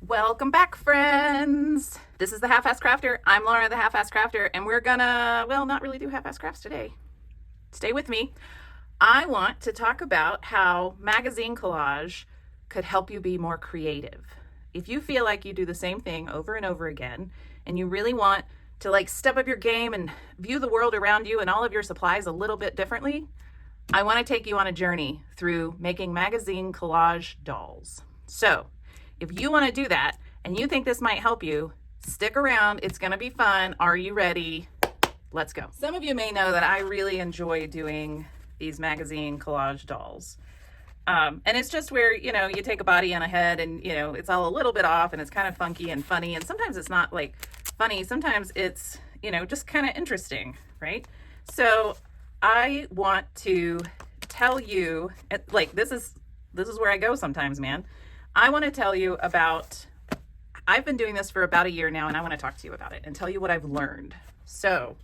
Welcome back, friends. This is the Half-Ass Crafter. I'm Laura, the Half-Ass Crafter, and we're gonna, well, not really do half-ass crafts today. Stay with me. I want to talk about how magazine collage could help you be more creative. If you feel like you do the same thing over and over again, and you really want to like step up your game and view the world around you and all of your supplies a little bit differently, I want to take you on a journey through making magazine collage dolls. So, if you want to do that and you think this might help you, stick around. It's going to be fun. Are you ready? Let's go. Some of you may know that I really enjoy doing these magazine collage dolls. And it's just where, you take a body and a head and, it's all a little bit off and it's kind of funky and funny. And sometimes it's not like funny. Sometimes it's, just kind of interesting, right? So I want to tell you, like, this is where I go sometimes, man. I want to tell you about, I've been doing this for about a year now, and I want to talk to you about it and tell you what I've learned. So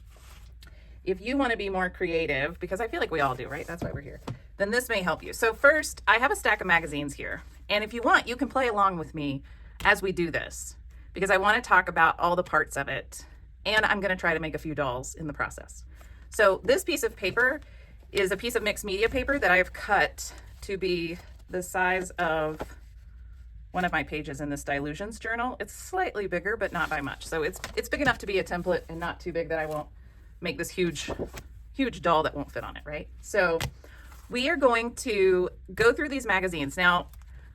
if you want to be more creative, because I feel like we all do, right? That's why we're here. Then this may help you. So first, I have a stack of magazines here. And if you want, you can play along with me as we do this, because I want to talk about all the parts of it. And I'm going to try to make a few dolls in the process. So this piece of paper is a piece of mixed media paper that I've cut to be the size of one of my pages in this Dilutions journal. It's slightly bigger, but not by much. So it's big enough to be a template and not too big that I won't make this huge doll that won't fit on it, right? So we are going to go through these magazines. Now,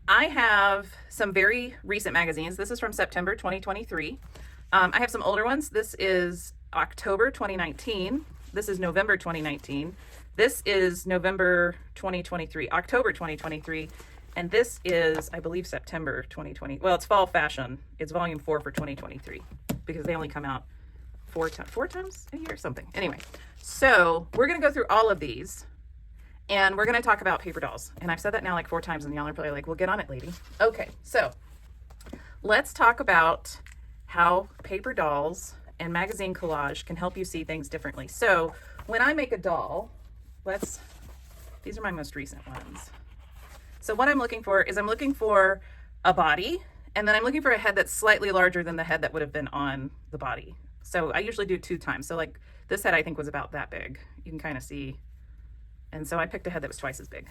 I have some very recent magazines. This is from September 2023. I have some older ones. This is October 2019. This is November 2019. This is November 2023, October 2023. And this is, I believe, September 2020. Well, it's fall fashion. It's volume 4 for 2023 because they only come out four times a year or something. Anyway, so we're going to go through all of these and we're going to talk about paper dolls. And I've said that now like 4 times and y'all are probably like, well, get on it, lady. Okay, so let's talk about how paper dolls and magazine collage can help you see things differently. So when I make a doll, these are my most recent ones. So what I'm looking for is I'm looking for a body, and then I'm looking for a head that's slightly larger than the head that would have been on the body. So I usually do 2 times. So like this head I think was about that big. You can kind of see. And so I picked a head that was twice as big.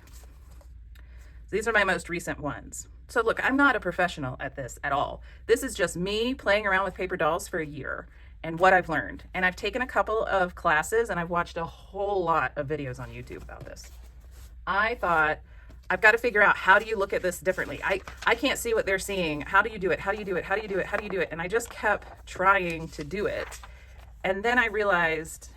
So these are my most recent ones. So look, I'm not a professional at this at all. This is just me playing around with paper dolls for a year and what I've learned. And I've taken a couple of classes and I've watched a whole lot of videos on YouTube about this. I thought, I've got to figure out, how do you look at this differently? I can't see what they're seeing. How do you do it? How do you do it? How do you do it? How do you do it? And I just kept trying to do it. And then I realized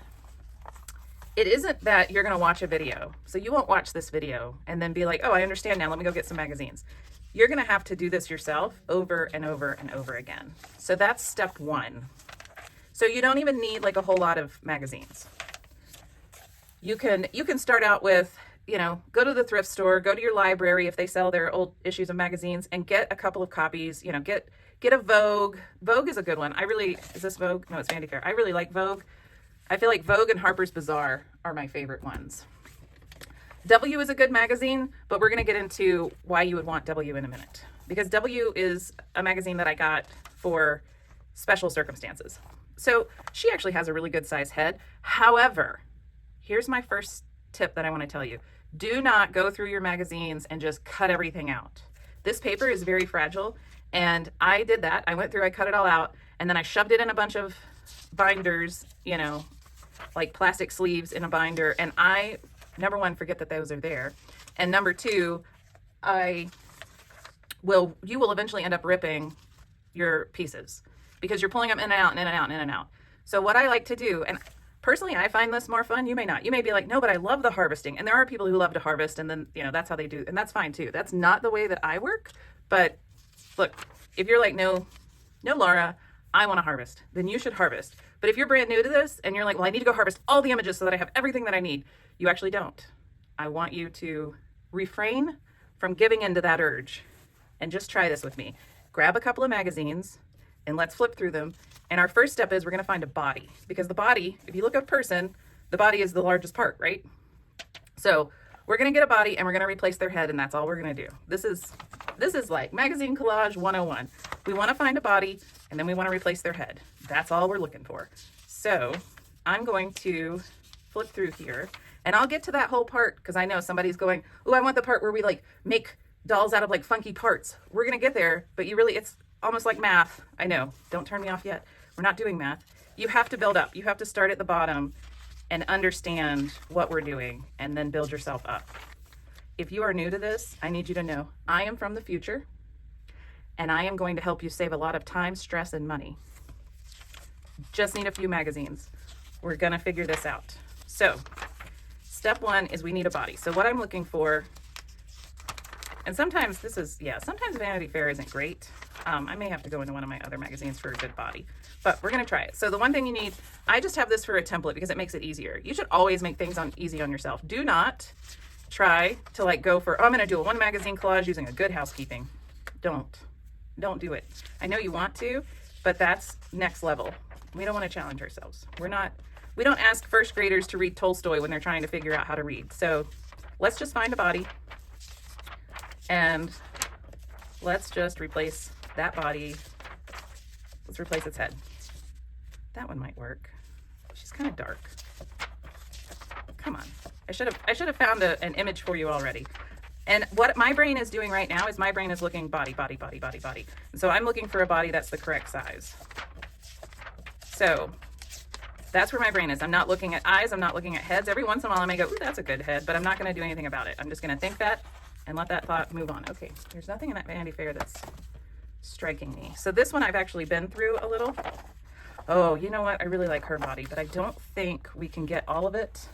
it isn't that you're going to watch a video. So you won't watch this video and then be like, oh, I understand now. Let me go get some magazines. You're going to have to do this yourself over and over and over again. So that's step 1. So you don't even need like a whole lot of magazines. You can start out with, go to the thrift store, go to your library if they sell their old issues of magazines, and get a couple of copies. Get a Vogue. Vogue is a good one. Is this Vogue? No, it's Vanity Fair. I really like Vogue. I feel like Vogue and Harper's Bazaar are my favorite ones. W is a good magazine, but we're going to get into why you would want W in a minute. Because W is a magazine that I got for special circumstances. So she actually has a really good size head. However, here's my first tip that I want to tell you. Do not go through your magazines and just cut everything out. This paper is very fragile, and I did that. I went through, I cut it all out, and then I shoved it in a bunch of binders, like plastic sleeves in a binder, and I, number 1, forget that those are there, and number 2, you will eventually end up ripping your pieces because you're pulling them in and out and in and out and in and out. So what I like to do, and personally, I find this more fun. You may not. You may be like, no, but I love the harvesting. And there are people who love to harvest, and then, that's how they do. And that's fine too. That's not the way that I work. But look, if you're like, no, Laura, I want to harvest, then you should harvest. But if you're brand new to this and you're like, well, I need to go harvest all the images so that I have everything that I need, you actually don't. I want you to refrain from giving into that urge and just try this with me. Grab a couple of magazines and let's flip through them. And our first step is we're going to find a body, because the body, if you look at a person, the body is the largest part, right? So We're gonna get a body and we're gonna replace their head, and that's all we're gonna do. This is like magazine collage 101. We wanna find a body and then we wanna replace their head. That's all we're looking for. So I'm going to flip through here and I'll get to that whole part because I know somebody's going, oh, I want the part where we like make dolls out of like funky parts. We're gonna get there, but it's almost like math. I know, don't turn me off yet. We're not doing math. You have to build up. You have to start at the bottom and understand what we're doing and then build yourself up. If you are new to this, I need you to know I am from the future and I am going to help you save a lot of time, stress, and money. Just need a few magazines. We're gonna figure this out. So step one is we need a body. So what I'm looking for, and sometimes sometimes Vanity Fair isn't great. I may have to go into one of my other magazines for a good body, but we're gonna try it. So the one thing you need, I just have this for a template because it makes it easier. You should always make things easy on yourself. Do not try to like go for, oh, I'm gonna do a one magazine collage using a Good Housekeeping. Don't do it. I know you want to, but that's next level. We don't want to challenge ourselves. We don't ask first graders to read Tolstoy when they're trying to figure out how to read. So let's just find a body and let's just replace that body. Let's replace its head. That one might work. She's kind of dark. Come on. I should have found an image for you already. And what my brain is doing right now is my brain is looking body, body, body, body, body. So I'm looking for a body that's the correct size. So that's where my brain is. I'm not looking at eyes. I'm not looking at heads. Every once in a while I may go, ooh, that's a good head, but I'm not going to do anything about it. I'm just going to think that and let that thought move on. Okay, there's nothing in that Vanity Fair that's striking me. So this one I've actually been through a little. Oh, you know what? I really like her body, but I don't think we can get all of it.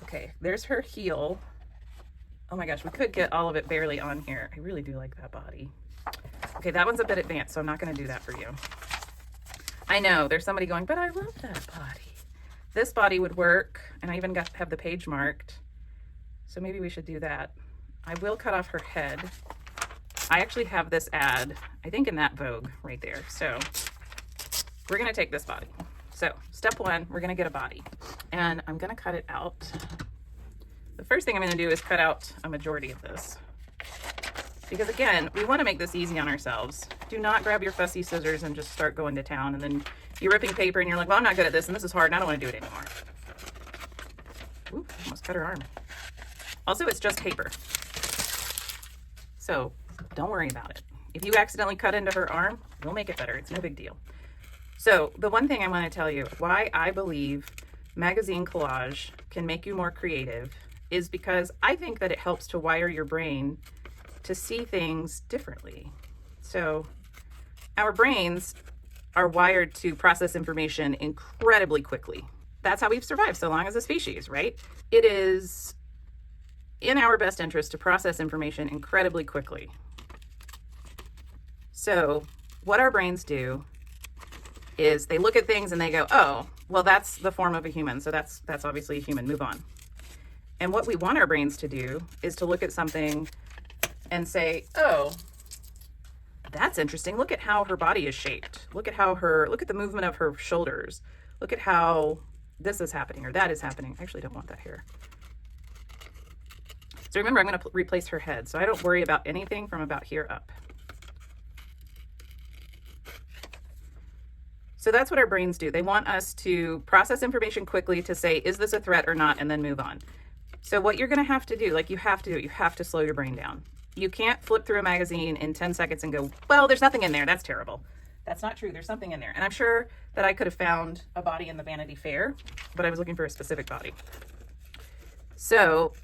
Okay, there's her heel. Oh my gosh, we could get all of it barely on here. I really do like that body. Okay, that one's a bit advanced, so I'm not going to do that for you. I know there's somebody going, but I love that body. This body would work, and I even have the page marked. So maybe we should do that. I will cut off her head. I actually have this ad, I think in that Vogue right there. So we're gonna take this body. So step one, we're gonna get a body. And I'm gonna cut it out. The first thing I'm gonna do is cut out a majority of this. Because again, we wanna make this easy on ourselves. Do not grab your fussy scissors and just start going to town. And then you're ripping paper and you're like, well, I'm not good at this and this is hard and I don't wanna do it anymore. Ooh, almost cut her arm. Also, it's just paper. So don't worry about it. If you accidentally cut into her arm, we'll make it better. It's no big deal. So the one thing I want to tell you why I believe magazine collage can make you more creative is because I think that it helps to wire your brain to see things differently. So our brains are wired to process information incredibly quickly. That's how we've survived so long as a species, right? It is in our best interest to process information incredibly quickly. So what our brains do is they look at things and they go, oh, well, that's the form of a human. So that's obviously a human, move on. And what we want our brains to do is to look at something and say, oh, that's interesting. Look at how her body is shaped. Look at the movement of her shoulders. Look at how this is happening or that is happening. I actually don't want that here. So remember, I'm going to replace her head. So I don't worry about anything from about here up. So that's what our brains do. They want us to process information quickly to say, is this a threat or not? And then move on. So what you're going to have to do, you have to slow your brain down. You can't flip through a magazine in 10 seconds and go, well, there's nothing in there. That's terrible. That's not true. There's something in there. And I'm sure that I could have found a body in the Vanity Fair, but I was looking for a specific body. So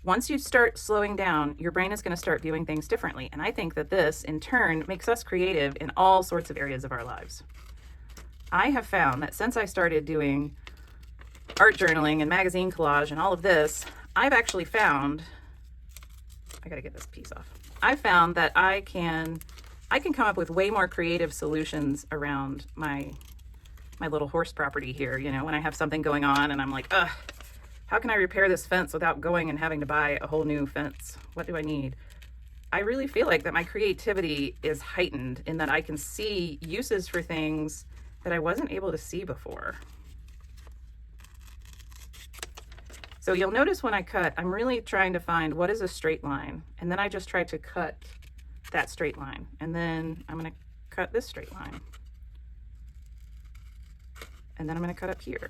once you start slowing down, your brain is going to start viewing things differently. And I think that this, in turn, makes us creative in all sorts of areas of our lives. I have found that since I started doing art journaling and magazine collage and all of this, I've actually found, I got to get this piece off. I found that I can come up with way more creative solutions around my little horse property here. You know, when I have something going on and I'm like, ugh, how can I repair this fence without going and having to buy a whole new fence? What do I need? I really feel like that my creativity is heightened in that I can see uses for things that I wasn't able to see before. So you'll notice when I cut, I'm really trying to find what is a straight line. And then I just try to cut that straight line. And then I'm going to cut this straight line. And then I'm going to cut up here.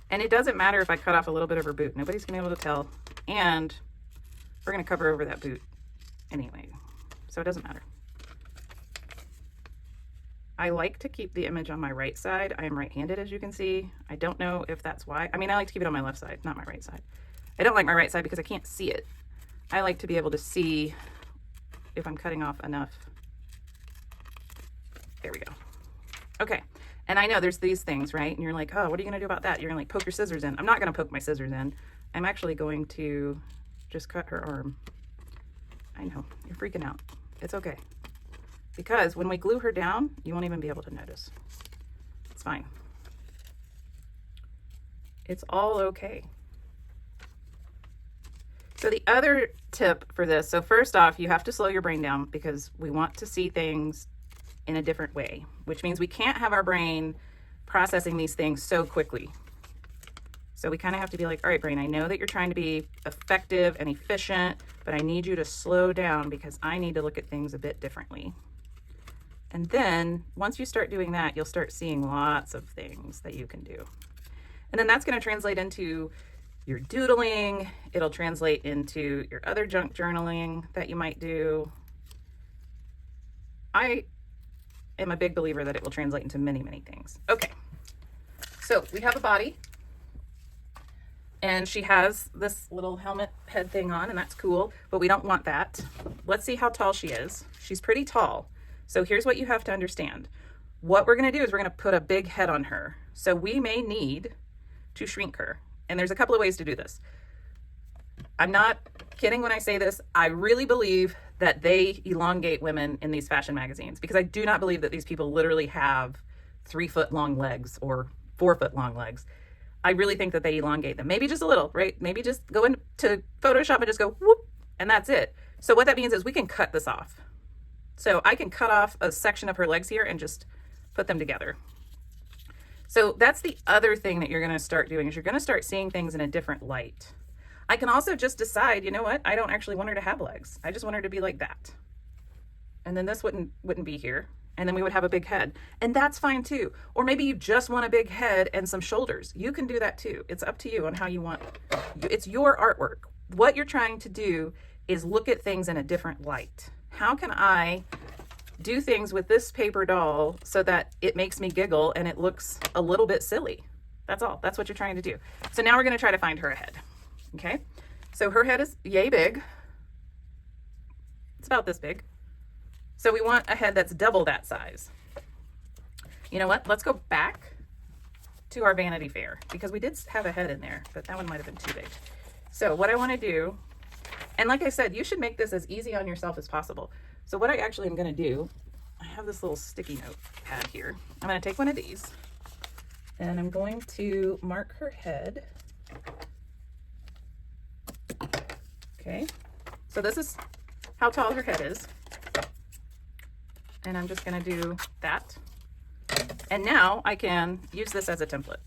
And it doesn't matter if I cut off a little bit of her boot. Nobody's going to be able to tell. And we're going to cover over that boot anyway. So it doesn't matter. I like to keep the image on my right side. I am right-handed, as you can see. I don't know if that's why. I mean, I like to keep it on my left side, not my right side. I don't like my right side because I can't see it. I like to be able to see if I'm cutting off enough. There we go. Okay. And I know there's these things, right? And you're like, oh, what are you going to do about that? You're going to like poke your scissors in. I'm not going to poke my scissors in. I'm actually going to just cut her arm. I know, you're freaking out. It's okay. Because when we glue her down, you won't even be able to notice. It's fine. It's all okay. So the other tip for this, so first off, you have to slow your brain down because we want to see things in a different way, which means we can't have our brain processing these things so quickly. So we kind of have to be like, all right, brain, I know that you're trying to be effective and efficient, but I need you to slow down because I need to look at things a bit differently. And then once you start doing that, you'll start seeing lots of things that you can do. And then that's going to translate into your doodling. It'll translate into your other junk journaling that you might do. I am a big believer that it will translate into many, many things. Okay, so we have a body. And she has this little helmet head thing on, and that's cool, but we don't want that. Let's see how tall she is. She's pretty tall. So here's what you have to understand. What we're going to do is we're going to put a big head on her. So we may need to shrink her. And there's a couple of ways to do this. I'm not kidding when I say this. I really believe that they elongate women in these fashion magazines because I do not believe that these people literally have 3-foot long legs or 4-foot long legs. I really think that they elongate them. Maybe just a little, right? Maybe just go into Photoshop and just go whoop, and that's it. So what that means is we can cut this off. So I can cut off a section of her legs here and just put them together. So that's the other thing that you're going to start doing is you're going to start seeing things in a different light. I can also just decide, you know what? I don't actually want her to have legs. I just want her to be like that. And then this wouldn't be here. And then we would have a big head. And that's fine too. Or maybe you just want a big head and some shoulders. You can do that too. It's up to you on how you want. It's your artwork. What you're trying to do is look at things in a different light. How can I do things with this paper doll so that it makes me giggle and it looks a little bit silly? That's all. That's what you're trying to do. So now we're going to try to find her head. Okay. So her head is yay big. It's about this big. So we want a head that's double that size. You know what? Let's go back to our Vanity Fair because we did have a head in there, but that one might have been too big. So what I want to do, and like I said, you should make this as easy on yourself as possible. So what I actually am going to do, I have this little sticky note pad here. I'm going to take one of these and I'm going to mark her head. Okay. So this is how tall her head is. And I'm just going to do that. And now I can use this as a template.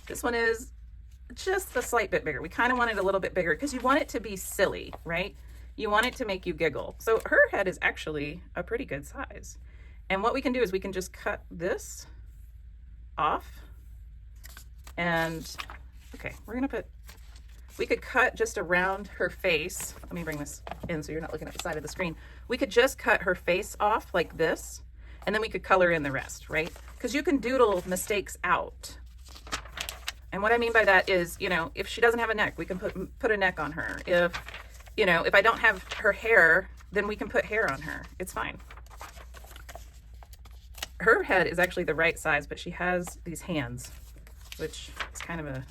This one is just a slight bit bigger. We kind of want it a little bit bigger because you want it to be silly, right? You want it to make you giggle. So her head is actually a pretty good size. And what we can do is we can just cut this off. And okay, we're going to put, we could cut just around her face. Let me bring this in so you're not looking at the side of the screen. We could just cut her face off like this, and then we could color in the rest, right? Because you can doodle mistakes out. And what I mean by that is, you know, if she doesn't have a neck, we can put a neck on her. If, you know, if I don't have her hair, then we can put hair on her. It's fine. Her head is actually the right size, but she has these hands, which is kind of a...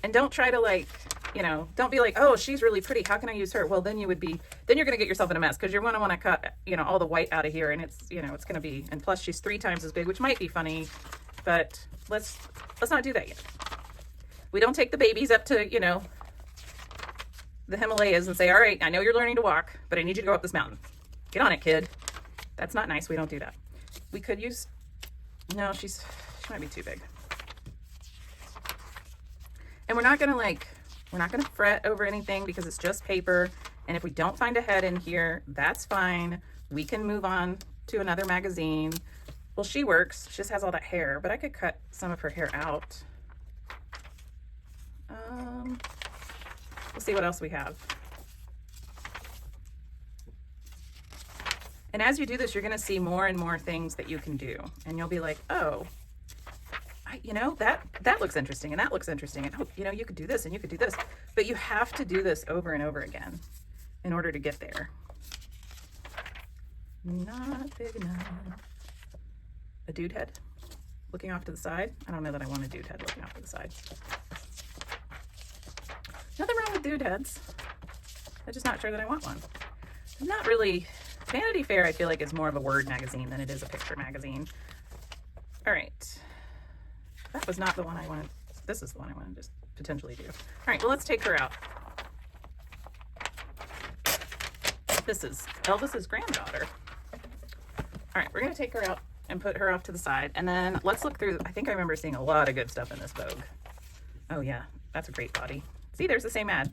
And don't try to like, you know, don't be like, oh, she's really pretty. How can I use her? Well, then you would be, then you're going to get yourself in a mess because you're going to want to cut, you know, all the white out of here. And it's, you know, it's going to be, and plus she's 3 times as big, which might be funny, but let's not do that yet. We don't take the babies up to, you know, the Himalayas and say, all right, I know you're learning to walk, but I need you to go up this mountain. Get on it, kid. That's not nice. We don't do that. We could use No, she might be too big. And we're not gonna fret over anything because it's just paper. And if we don't find a head in here, that's fine. We can move on to another magazine. Well, she works. She just has all that hair, but I could cut some of her hair out. We'll see what else we have. And as you do this, you're going to see more and more things that you can do. And you'll be like, oh, you know, that looks interesting, and that looks interesting. And, oh, you know, you could do this and you could do this. But you have to do this over and over again in order to get there. Not big enough. A dude head looking off to the side. I don't know that I want a dude head looking off to the side. Nothing wrong with dude heads. I'm just not sure that I want one. I'm not really... Vanity Fair, I feel like, is more of a word magazine than it is a picture magazine. All right. That was not the one I wanted. This is the one I want to just potentially do. All right, well, let's take her out. This is Elvis's granddaughter. All right, we're going to take her out and put her off to the side. And then let's look through. I think I remember seeing a lot of good stuff in this Vogue. Oh, yeah. That's a great body. See, there's the same ad.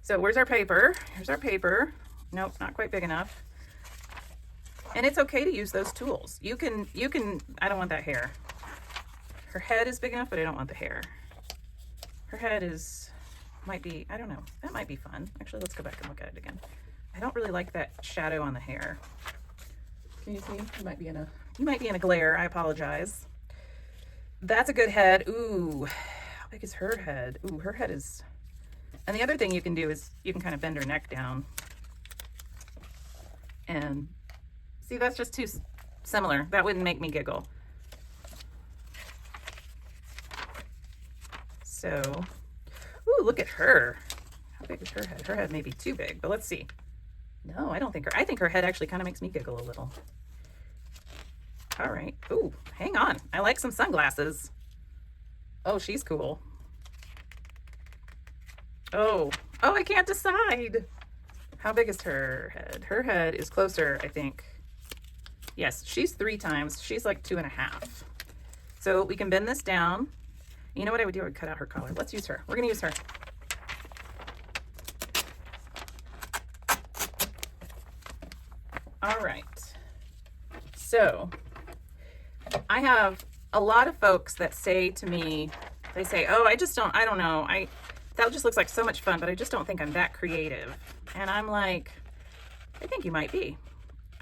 So where's our paper? Here's our paper. Nope, not quite big enough. And it's okay to use those tools. You can, I don't want that hair. Her head is big enough, but I don't want the hair. Her head might be, I don't know. That might be fun. Actually, let's go back and look at it again. I don't really like that shadow on the hair. Can you see? You might be in a glare. I apologize. That's a good head. Ooh, how big is her head? Ooh, her head is... And the other thing you can do is you can kind of bend her neck down. And see, that's just too similar. That wouldn't make me giggle. So, ooh, look at her. How big is her head? Her head may be too big, but let's see. No, I think her head actually kind of makes me giggle a little. All right. Ooh, hang on. I like some sunglasses. Oh, she's cool. Oh, I can't decide. How big is her head? Her head is closer, I think. Yes, she's 3 times. She's like 2.5. So we can bend this down. You know what I would do? I would cut out her collar. Let's use her. We're going to use her. All right. So I have a lot of folks that say to me, they say, oh, I don't know. That just looks like so much fun, but I just don't think I'm that creative. And I'm like, I think you might be.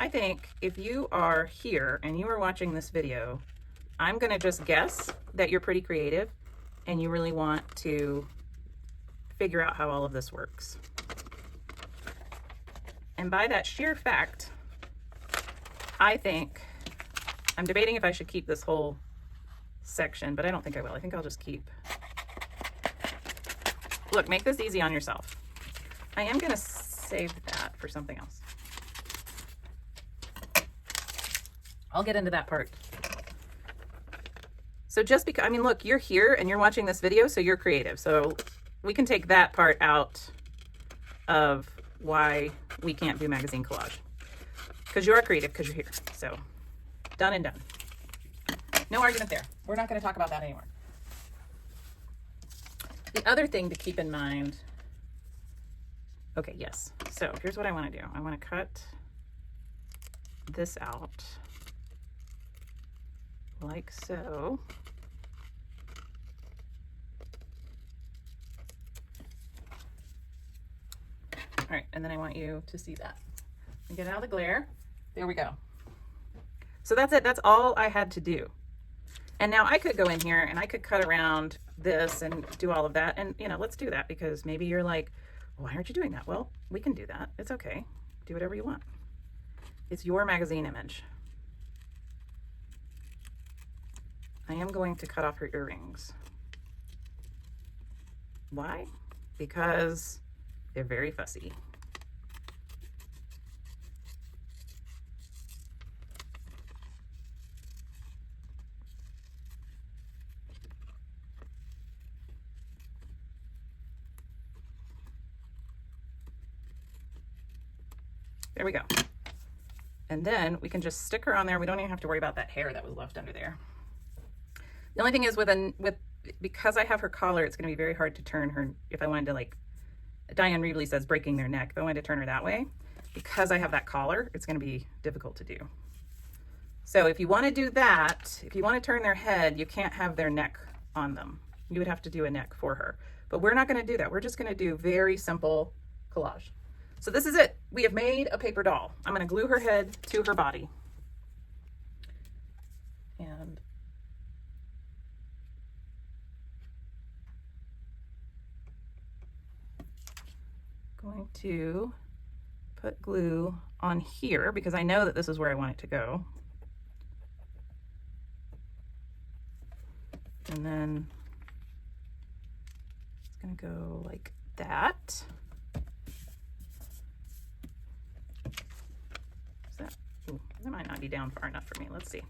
I think if you are here and you are watching this video, I'm going to just guess that you're pretty creative and you really want to figure out how all of this works. And by that sheer fact, I think, I'm debating if I should keep this whole section, but I don't think I will. I think I'll just keep. Look, make this easy on yourself. I am going to save that for something else. I'll get into that part. So just because, I mean, look, you're here and you're watching this video, so you're creative. So we can take that part out of why we can't do magazine collage. Because you are creative, because you're here. So done and done. No argument there. We're not going to talk about that anymore. The other thing to keep in mind, okay, yes. So here's what I want to do. I want to cut this out like so. All right, and then I want you to see that. And get out of the glare. There we go. So that's it. That's all I had to do. And now I could go in here and I could cut around this and do all of that. And, you know, let's do that because maybe you're like, why aren't you doing that? Well, we can do that. It's okay. Do whatever you want. It's your magazine image. I am going to cut off her earrings. Why? Because they're very fussy. There we go. And then we can just stick her on there. We don't even have to worry about that hair that was left under there. The only thing is because I have her collar, it's going to be very hard to turn her. If I wanted to, like Diane Reevely says, breaking their neck. If I wanted to turn her that way, because I have that collar, it's going to be difficult to do. So if you want to do that, if you want to turn their head, you can't have their neck on them. You would have to do a neck for her. But we're not going to do that. We're just going to do very simple collage. So this is it. We have made a paper doll. I'm going to glue her head to her body. And going to put glue on here because I know that this is where I want it to go. And then it's going to go like that. Is that, ooh, that might not be down far enough for me. Let's see.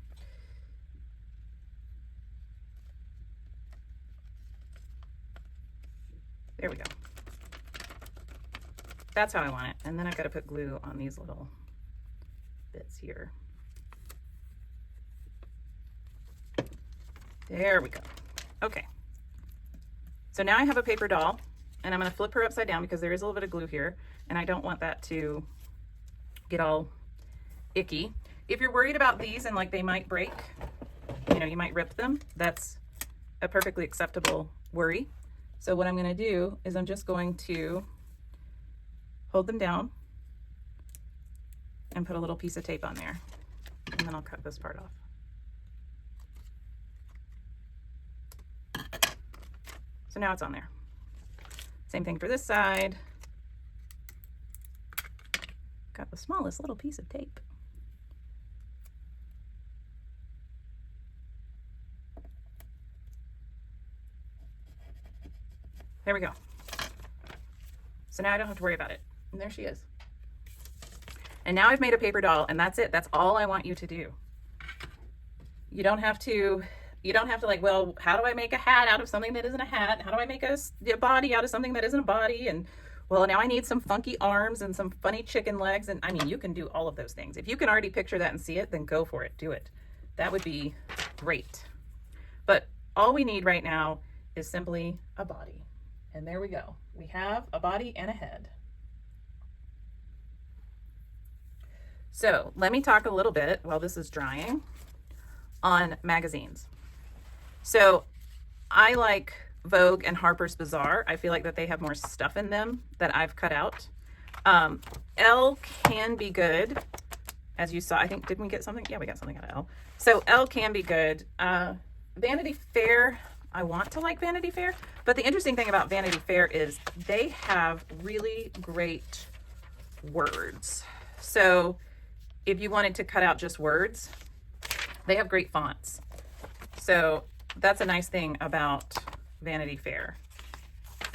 There we go. That's how I want it. And then I've got to put glue on these little bits here. There we go. Okay. So now I have a paper doll, and I'm going to flip her upside down because there is a little bit of glue here, and I don't want that to get all icky. If you're worried about these and like they might break, you know, you might rip them, that's a perfectly acceptable worry. So what I'm going to do is I'm just going to hold them down and put a little piece of tape on there, and then I'll cut this part off. So now it's on there. Same thing for this side. Got the smallest little piece of tape. There we go. So now I don't have to worry about it. And there she is. And now I've made a paper doll, and that's it. That's all I want you to do. You don't have to like, well, how do I make a hat out of something that isn't a hat? How do I make a body out of something that isn't a body? And well, now I need some funky arms and some funny chicken legs. And I mean, you can do all of those things. If you can already picture that and see it, then go for it. Do it. That would be great. But all we need right now is simply a body. And there we go. We have a body and a head. So let me talk a little bit while this is drying on magazines. So I like Vogue and Harper's Bazaar. I feel like that they have more stuff in them that I've cut out. Elle can be good. As you saw, I think, did we get something? Yeah, we got something out of Elle. So Elle can be good. Vanity Fair, I want to like Vanity Fair, but the interesting thing about Vanity Fair is they have really great words. So if you wanted to cut out just words, they have great fonts. So that's a nice thing about Vanity Fair,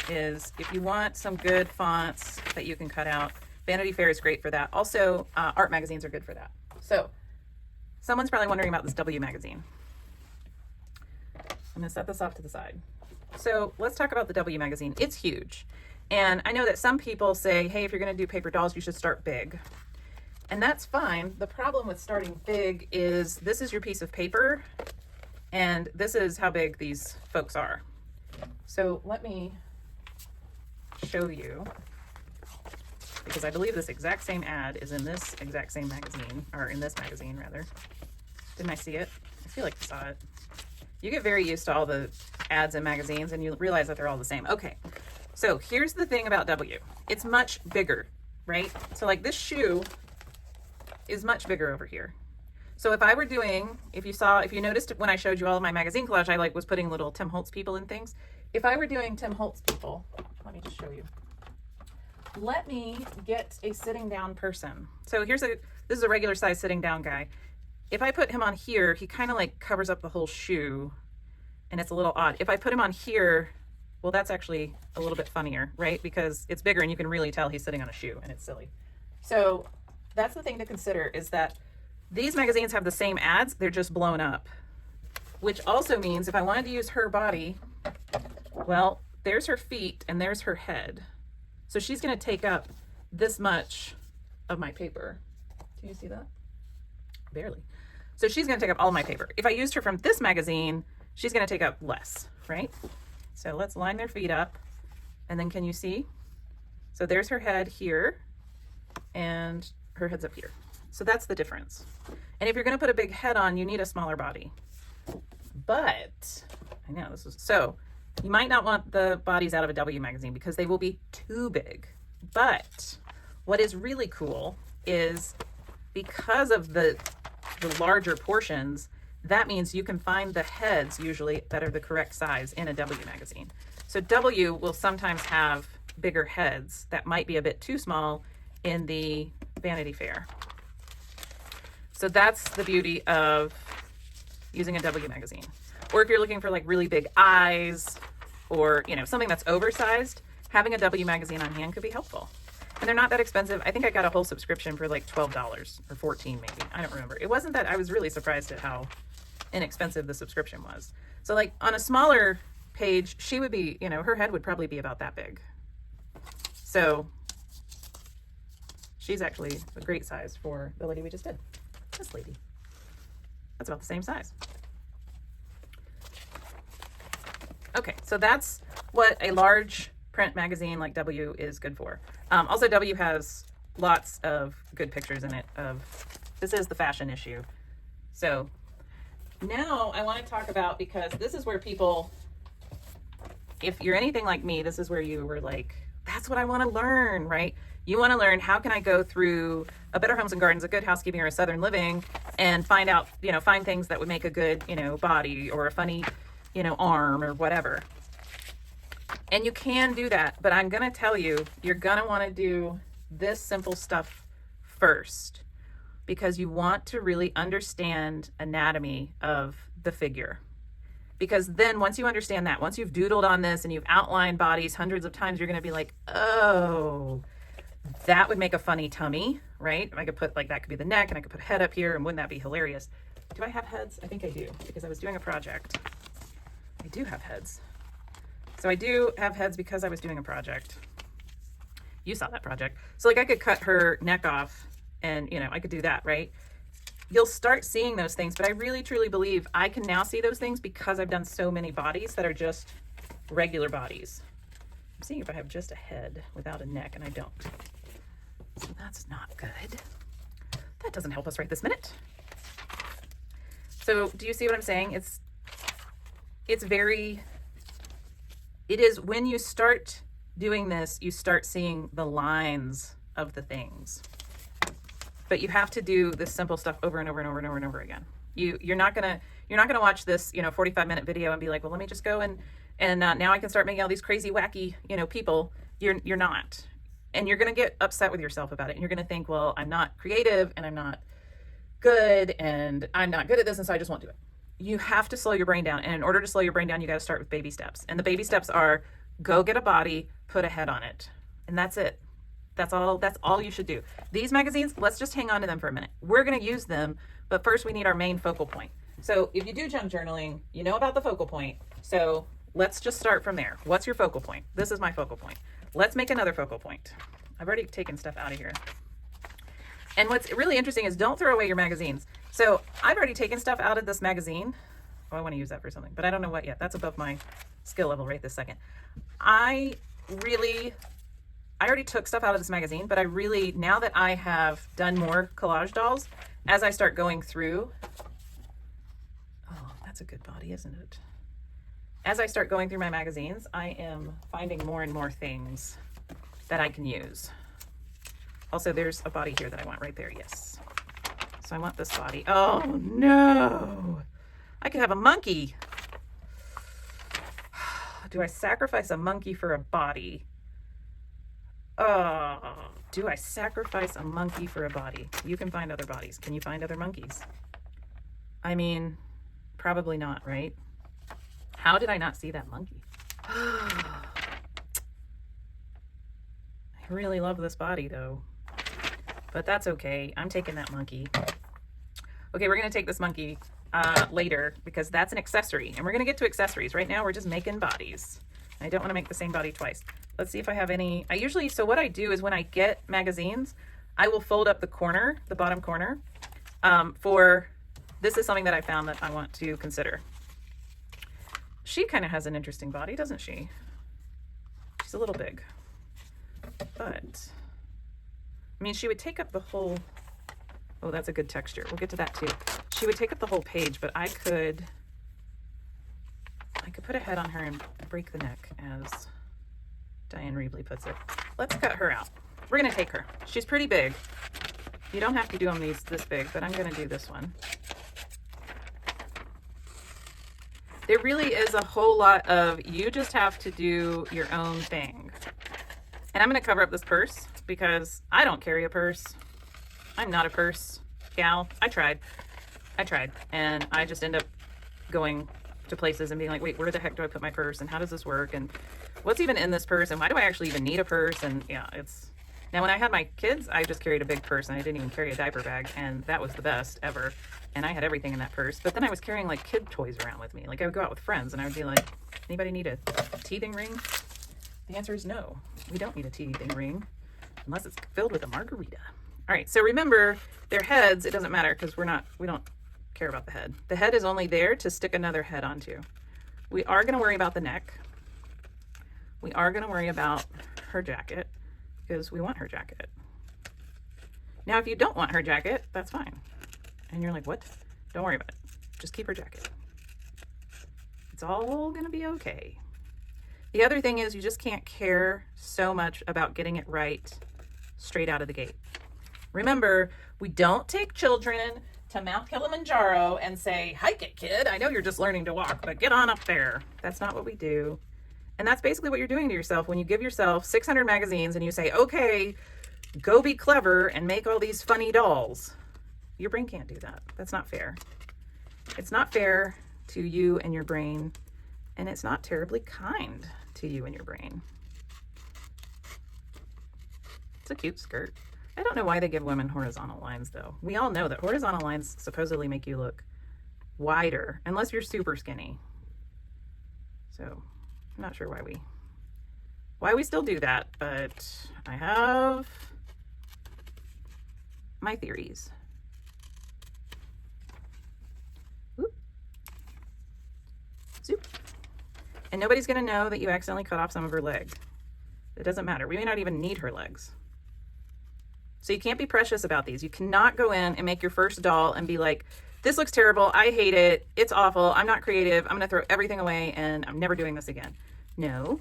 is if you want some good fonts that you can cut out, Vanity Fair is great for that. Also, art magazines are good for that. So someone's probably wondering about this W magazine. I'm gonna set this off to the side. So let's talk about the W magazine. It's huge. And I know that some people say, hey, if you're gonna do paper dolls, you should start big. And that's fine. The problem with starting big is this is your piece of paper, and this is how big these folks are. So let me show you, because I believe this exact same ad is in this exact same magazine, or in this magazine rather. Didn't I see it? I feel like I saw it. You get very used to all the ads in magazines and you realize that they're all the same. Okay, so here's the thing about W. It's much bigger, right? So like this shoe is much bigger over here. So if I were doing, if you noticed when I showed you all of my magazine collage, I was putting little Tim Holtz people in things. If I were doing Tim Holtz people, let me just show you. Let me get a sitting down person. So this is a regular size sitting down guy. If I put him on here, he kind of like covers up the whole shoe and it's a little odd. If I put him on here, well, that's actually a little bit funnier, right? Because it's bigger and you can really tell he's sitting on a shoe and it's silly. So that's the thing to consider, is that these magazines have the same ads, they're just blown up. Which also means if I wanted to use her body, well, there's her feet and there's her head. So she's gonna take up this much of my paper. Can you see that? barely. So she's going to take up all my paper. If I used her from this magazine, she's going to take up less, right? So let's line their feet up. And then can you see? So there's her head here and her head's up here. So that's the difference. And if you're going to put a big head on, you need a smaller body. But I know this is, so you might not want the bodies out of a W magazine because they will be too big. But what is really cool is because of the larger portions, that means you can find the heads usually that are the correct size in a W magazine. So W will sometimes have bigger heads that might be a bit too small in the Vanity Fair. So that's the beauty of using a W magazine. Or if you're looking for like really big eyes or, you know, something that's oversized, having a W magazine on hand could be helpful. And they're not that expensive. I think I got a whole subscription for like $12 or $14 maybe. I don't remember. It wasn't that. I was really surprised at how inexpensive the subscription was. So like on a smaller page, she would be, you know, her head would probably be about that big. So she's actually a great size for the lady we just did. This lady. That's about the same size. Okay, so that's what a large print magazine like W is good for. Also, W has lots of good pictures in it of, this is the fashion issue. So now I want to talk about, because this is where people, if you're anything like me, this is where you were like, that's what I want to learn, right? You want to learn, how can I go through a Better Homes and Gardens, a Good Housekeeping, or a Southern Living and find out, you know, find things that would make a good, you know, body or a funny, you know, arm or whatever. And you can do that, but I'm going to tell you, you're going to want to do this simple stuff first, because you want to really understand anatomy of the figure. Because then once you understand that, once you've doodled on this and you've outlined bodies hundreds of times, you're going to be like, oh, that would make a funny tummy, right? I could put like, that could be the neck, and I could put a head up here, and wouldn't that be hilarious? Do I have heads? I think I do, because I was doing a project. I do have heads. So I do have heads because I was doing a project. You saw that project. So like I could cut her neck off and, you know, I could do that, right? You'll start seeing those things, but I really truly believe I can now see those things because I've done so many bodies that are just regular bodies. I'm seeing if I have just a head without a neck, and I don't. So that's not good. That doesn't help us right this minute. So do you see what I'm saying? It is when you start doing this, you start seeing the lines of the things. But you have to do this simple stuff over and over and over and over and over again. You're not gonna watch this, you know, 45-minute video and be like, well, let me just go and now I can start making all these crazy, wacky, you know, people. You're not, and you're gonna get upset with yourself about it. And you're gonna think, well, I'm not creative, and I'm not good, and I'm not good at this, and so I just won't do it. You have to slow your brain down. And in order to slow your brain down, you got to start with baby steps. And the baby steps are, go get a body, put a head on it. And that's it. That's all you should do. These magazines, let's just hang on to them for a minute. We're going to use them, but first we need our main focal point. So if you do junk journaling, you know about the focal point. So let's just start from there. What's your focal point? This is my focal point. Let's make another focal point. I've already taken stuff out of here. And what's really interesting is, don't throw away your magazines. So I've already taken stuff out of this magazine. Oh, I want to use that for something, but I don't know what yet. That's above my skill level right this second. I already took stuff out of this magazine, but I really, now that I have done more collage dolls, as I start going through, oh, that's a good body, isn't it? As I start going through my magazines, I am finding more and more things that I can use. Also, there's a body here that I want right there. Yes. So I want this body. Oh no, I could have a monkey. Do I sacrifice a monkey for a body? Oh, do I sacrifice a monkey for a body? You can find other bodies. Can you find other monkeys? I mean, probably not, right? How did I not see that monkey? I really love this body though, but that's okay. I'm taking that monkey. Okay, we're gonna take this monkey later, because that's an accessory, and we're gonna get to accessories. Right now we're just making bodies. I don't want to make the same body twice. Let's see if I have any. So what I do is, when I get magazines, I will fold up the corner, the bottom corner, This is something that I found that I want to consider. She kind of has an interesting body, doesn't she? She's a little big, but I mean, she would take up the whole, oh, that's a good texture. We'll get to that too. She would take up the whole page, but I could put a head on her and break the neck, as Diane Reebley puts it. Let's cut her out. We're gonna take her. She's pretty big. You don't have to do them this big, but I'm gonna do this one. There really is a whole lot of, you just have to do your own thing. And I'm gonna cover up this purse because I don't carry a purse. I'm not a purse gal. I tried, and I just end up going to places and being like, wait, where the heck do I put my purse, and how does this work, and what's even in this purse, and why do I actually even need a purse? And yeah, now when I had my kids, I just carried a big purse and I didn't even carry a diaper bag, and that was the best ever, and I had everything in that purse. But then I was carrying like kid toys around with me. Like I would go out with friends and I would be like, anybody need a teething ring? The answer is no, we don't need a teething ring unless it's filled with a margarita. All right, so remember, their heads, it doesn't matter because we don't care about the head. The head is only there to stick another head onto. We are going to worry about the neck. We are going to worry about her jacket because we want her jacket. Now, if you don't want her jacket, that's fine. And you're like, what? Don't worry about it. Just keep her jacket. It's all going to be okay. The other thing is you just can't care so much about getting it right straight out of the gate. Remember, we don't take children to Mount Kilimanjaro and say, hike it, kid. I know you're just learning to walk, but get on up there. That's not what we do. And that's basically what you're doing to yourself when you give yourself 600 magazines and you say, okay, go be clever and make all these funny dolls. Your brain can't do that. That's not fair. It's not fair to you and your brain, and it's not terribly kind to you and your brain. It's a cute skirt. I don't know why they give women horizontal lines though. We all know that horizontal lines supposedly make you look wider, unless you're super skinny. So I'm not sure why we still do that, but I have my theories. Whoop. Zoop. And nobody's gonna know that you accidentally cut off some of her leg. It doesn't matter. We may not even need her legs. So you can't be precious about these. You cannot go in and make your first doll and be like, this looks terrible. I hate it. It's awful. I'm not creative. I'm going to throw everything away and I'm never doing this again. No.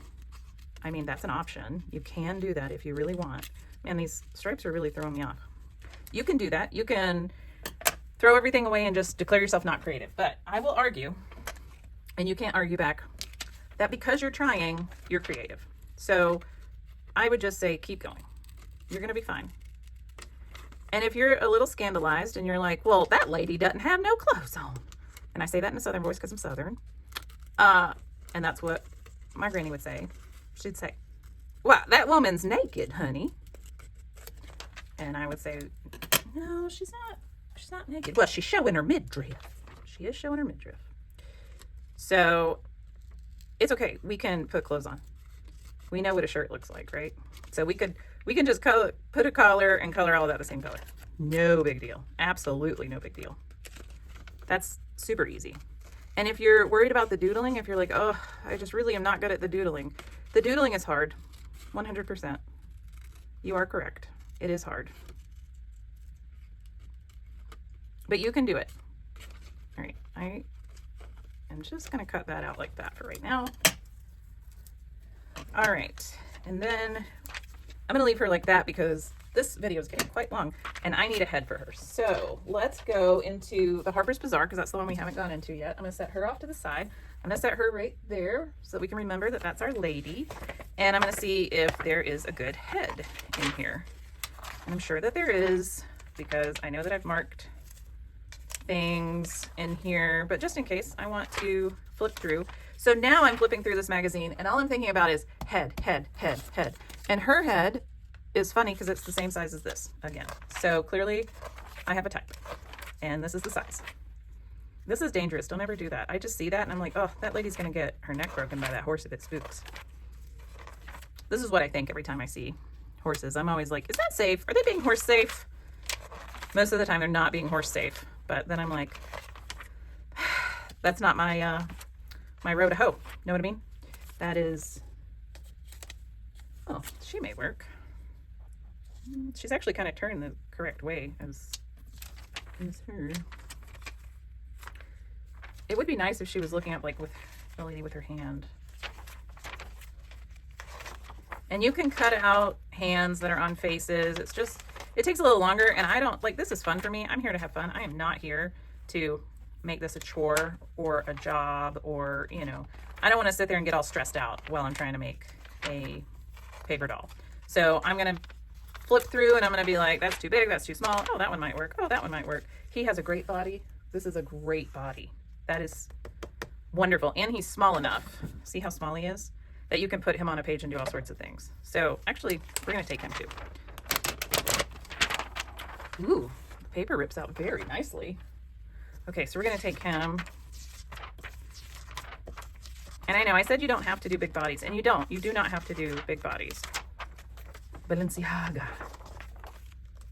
I mean, that's an option. You can do that if you really want. Man, these stripes are really throwing me off. You can do that. You can throw everything away and just declare yourself not creative. But I will argue, and you can't argue back, that because you're trying, you're creative. So I would just say, keep going. You're going to be fine. And if you're a little scandalized and you're like, well, that lady doesn't have no clothes on. And I say that in a Southern voice because I'm Southern. And that's what my granny would say. She'd say, wow, that woman's naked, honey. And I would say, no, she's not naked. Well, she's showing her midriff. She is showing her midriff. So it's okay. We can put clothes on. We know what a shirt looks like, right? So we can just put a collar and color all that the same color. No big deal. Absolutely no big deal. That's super easy. And if you're worried about the doodling, if you're like, oh, I just really am not good at the doodling is hard. 100%. You are correct. It is hard. But you can do it. All right. I am just going to cut that out like that for right now. All right. And then I'm going to leave her like that because this video is getting quite long and I need a head for her. So let's go into the Harper's Bazaar because that's the one we haven't gone into yet. I'm going to set her off to the side. I'm going to set her right there so that we can remember that that's our lady. And I'm going to see if there is a good head in here. And I'm sure that there is because I know that I've marked things in here, but just in case, I want to flip through. So now I'm flipping through this magazine and all I'm thinking about is head, head, head, head. And her head is funny because it's the same size as this again. So clearly I have a type and this is the size. This is dangerous. Don't ever do that. I just see that and I'm like, oh, that lady's going to get her neck broken by that horse if it spooks. This is what I think every time I see horses. I'm always like, is that safe? Are they being horse safe? Most of the time they're not being horse safe, but then I'm like, that's not my my road to hope. Know what I mean? That is, oh, she may work. She's actually kind of turned the correct way as her. It would be nice if she was looking up like with the lady with her hand. And you can cut out hands that are on faces. It's just, it takes a little longer, and I don't, like, this is fun for me. I'm here to have fun. I am not here to make this a chore or a job or, you know, I don't want to sit there and get all stressed out while I'm trying to make a paper doll. So I'm going to flip through and I'm going to be like, that's too big, that's too small. Oh, that one might work. Oh, that one might work. He has a great body. This is a great body. That is wonderful. And he's small enough. See how small he is? That you can put him on a page and do all sorts of things. So actually, we're going to take him too. Ooh, the paper rips out very nicely. Okay, so we're going to take him. And I know I said you don't have to do big bodies, and you don't. You do not have to do big bodies. Balenciaga.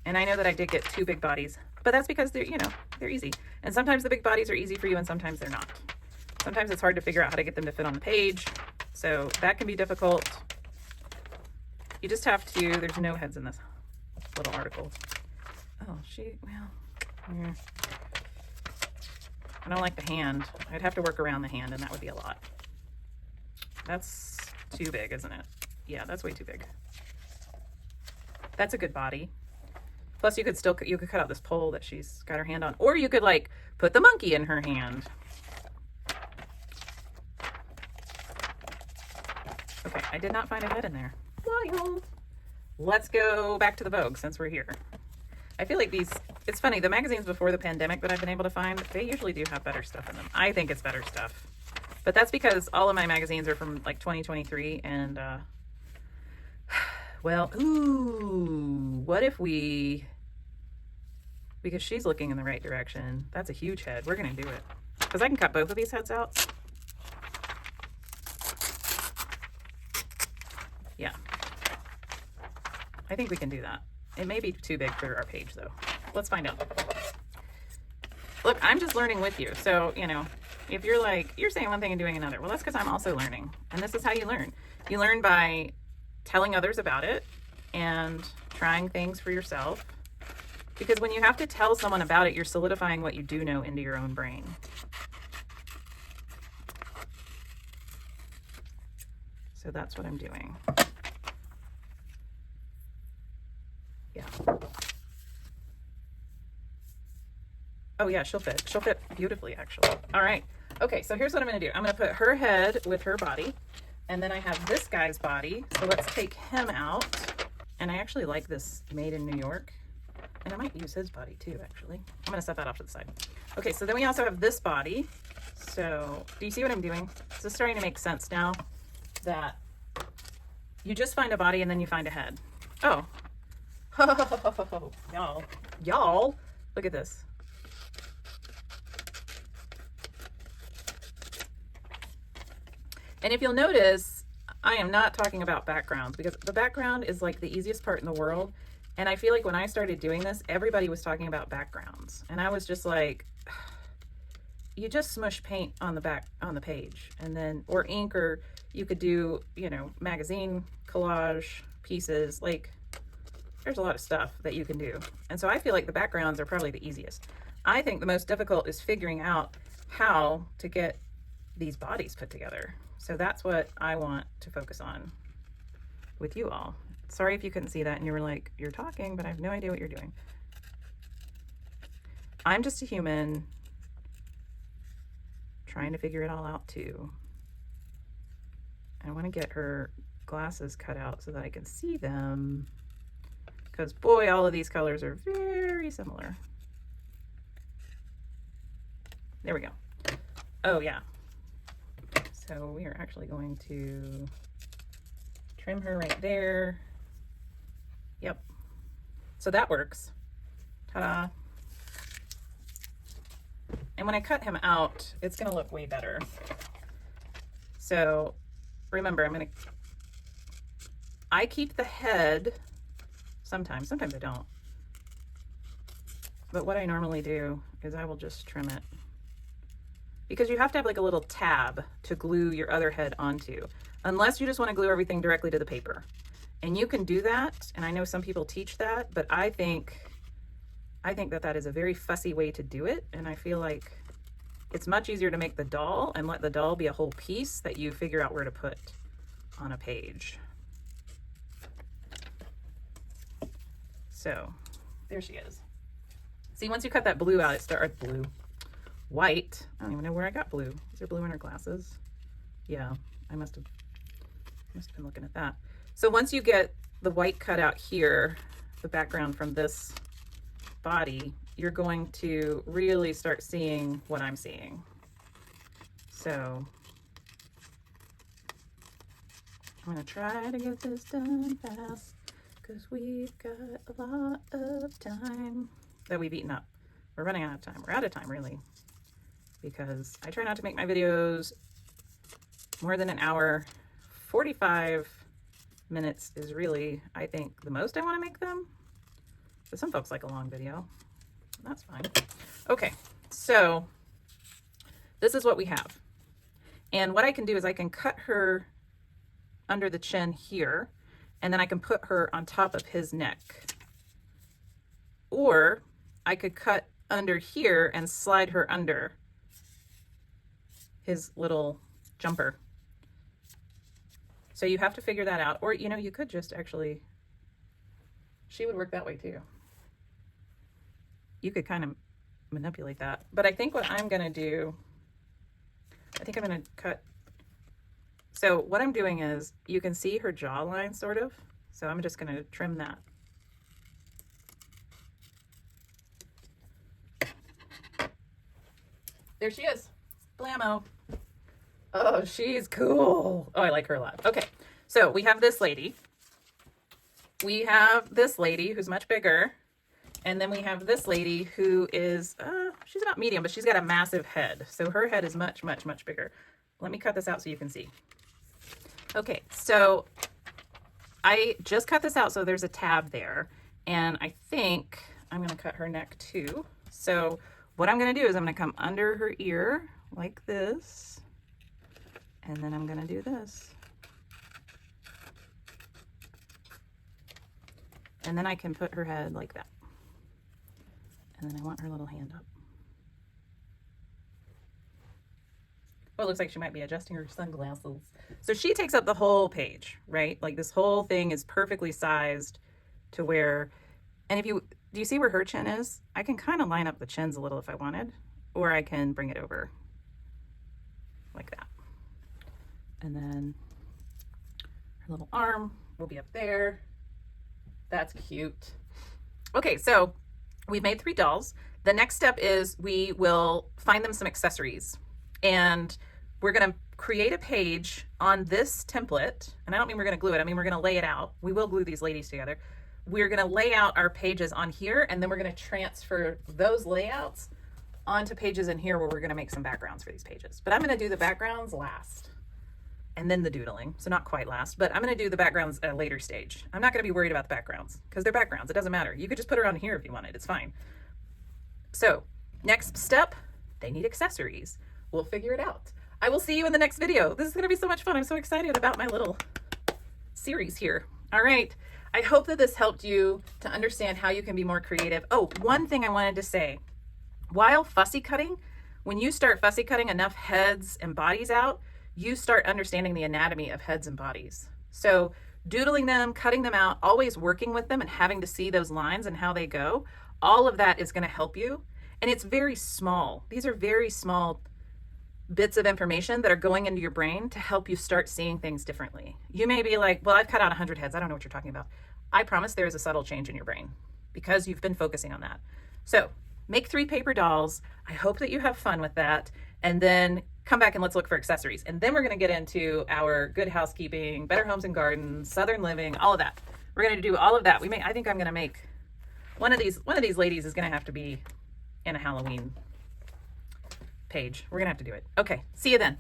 And I know that I did get 2 big bodies, but that's because they're, you know, they're easy. And sometimes the big bodies are easy for you and sometimes they're not. Sometimes it's hard to figure out how to get them to fit on the page. So that can be difficult. You just have to, there's no heads in this little article. Oh, well, I don't like the hand. I'd have to work around the hand and that would be a lot. That's too big, isn't it? Yeah, that's way too big. That's a good body. Plus you could cut out this pole that she's got her hand on, or you could like put the monkey in her hand. Okay, I did not find a head in there. Wild. Let's go back to the Vogue since we're here. I feel like these, it's funny, the magazines before the pandemic that I've been able to find, they usually do have better stuff in them. I think it's better stuff. But that's because all of my magazines are from like 2023 and, well, ooh, what if because she's looking in the right direction. That's a huge head. We're going to do it. Because I can cut both of these heads out. Yeah. I think we can do that. It may be too big for our page though. Let's find out. Look, I'm just learning with you. So, you know, if you're like, you're saying one thing and doing another, well, that's because I'm also learning. And this is how you learn. You learn by telling others about it and trying things for yourself. Because when you have to tell someone about it, you're solidifying what you do know into your own brain. So that's what I'm doing. Yeah. Oh yeah, she'll fit. She'll fit beautifully, actually. All right. Okay, so here's what I'm going to do. I'm going to put her head with her body. And then I have this guy's body. So let's take him out. And I actually like this made in New York. And I might use his body too, actually. I'm going to set that off to the side. Okay, so then we also have this body. So do you see what I'm doing? Is this starting to make sense now? That you just find a body and then you find a head. Oh. Y'all, look at this. And if you'll notice, I am not talking about backgrounds because the background is like the easiest part in the world. And I feel like when I started doing this, everybody was talking about backgrounds. And I was just like, you just smush paint on the back, on the page, and then, or ink, or you could do, you know, magazine collage pieces. Like, there's a lot of stuff that you can do. And so I feel like the backgrounds are probably the easiest. I think the most difficult is figuring out how to get these bodies put together. So that's what I want to focus on with you all. Sorry if you couldn't see that and you were like, you're talking, but I have no idea what you're doing. I'm just a human trying to figure it all out too. I want to get her glasses cut out so that I can see them. Because boy, all of these colors are very similar. There we go. Oh yeah. So we are actually going to trim her right there. Yep. So that works. Ta-da. And when I cut him out, it's going to look way better. So remember, I keep the head sometimes I don't. but what I normally do is I will just trim it, because you have to have like a little tab to glue your other head onto, unless you just want to glue everything directly to the paper. And you can do that, and I know some people teach that, but I think that that is a very fussy way to do it, and I feel like it's much easier to make the doll and let the doll be a whole piece that you figure out where to put on a page. So there she is. See, once you cut that blue out, it starts white. I don't even know where I got blue. Is there blue in her glasses? Yeah, I must have been looking at that. So once you get the white cut out here, the background from this body, you're going to really start seeing what I'm seeing. So I'm gonna try to get this done fast, because we've got a lot of time that we've eaten up. We're running out of time. We're out of time, really, because I try not to make my videos more than an hour. 45 minutes is really, I think, the most I want to make them. But some folks like a long video. That's fine. Okay, so this is what we have. And what I can do is I can cut her under the chin here, and then I can put her on top of his neck. Or I could cut under here and slide her under his little jumper. So you have to figure that out. Or, you know, you could just actually, she would work that way too. You could kind of manipulate that. But I think what I'm gonna do, I think I'm gonna cut. So what I'm doing is, you can see her jawline sort of. So I'm just gonna trim that. There she is. Blammo. Oh, she's cool. Oh, I like her a lot. Okay, so we have this lady. We have this lady who's much bigger. And then we have this lady who is, she's about medium, but she's got a massive head. So her head is much, much, much bigger. Let me cut this out so you can see. Okay, so I just cut this out so there's a tab there. And I think I'm gonna cut her neck too. So what I'm gonna do is I'm gonna come under her ear like this. And then I'm gonna do this. And then I can put her head like that. And then I want her little hand up. Well, it looks like she might be adjusting her sunglasses. So she takes up the whole page, right? Like this whole thing is perfectly sized to where, and if you, do you see where her chin is? I can kind of line up the chins a little if I wanted, or I can bring it over like that. And then her little arm will be up there. That's cute. Okay, so we've made 3 dolls. The next step is we will find them some accessories. And we're gonna create a page on this template. And I don't mean we're gonna glue it, I mean we're gonna lay it out. We will glue these ladies together. We're gonna lay out our pages on here, and then we're gonna transfer those layouts onto pages in here where we're gonna make some backgrounds for these pages. But I'm gonna do the backgrounds last, and then the doodling. So not quite last, but I'm gonna do the backgrounds at a later stage. I'm not gonna be worried about the backgrounds because they're backgrounds, it doesn't matter. You could just put her on here if you wanted, it's fine. So next step, they need accessories. We'll figure it out. I will see you in the next video. This is gonna be so much fun. I'm so excited about my little series here. All right, I hope that this helped you to understand how you can be more creative. Oh, one thing I wanted to say, while fussy cutting, when you start fussy cutting enough heads and bodies out, you start understanding the anatomy of heads and bodies. So doodling them, cutting them out, always working with them and having to see those lines and how they go, all of that is gonna help you. And it's very small. These are very small bits of information that are going into your brain to help you start seeing things differently. You may be like, well, I've cut out 100 heads. I don't know what you're talking about. I promise there is a subtle change in your brain because you've been focusing on that. So make 3 paper dolls. I hope that you have fun with that. And then come back and let's look for accessories. And then we're gonna get into our good housekeeping, better homes and gardens, southern living, all of that. We're gonna do all of that. I think I'm gonna make one of these ladies is gonna have to be in a Halloween page. We're gonna have to do it. Okay, see you then.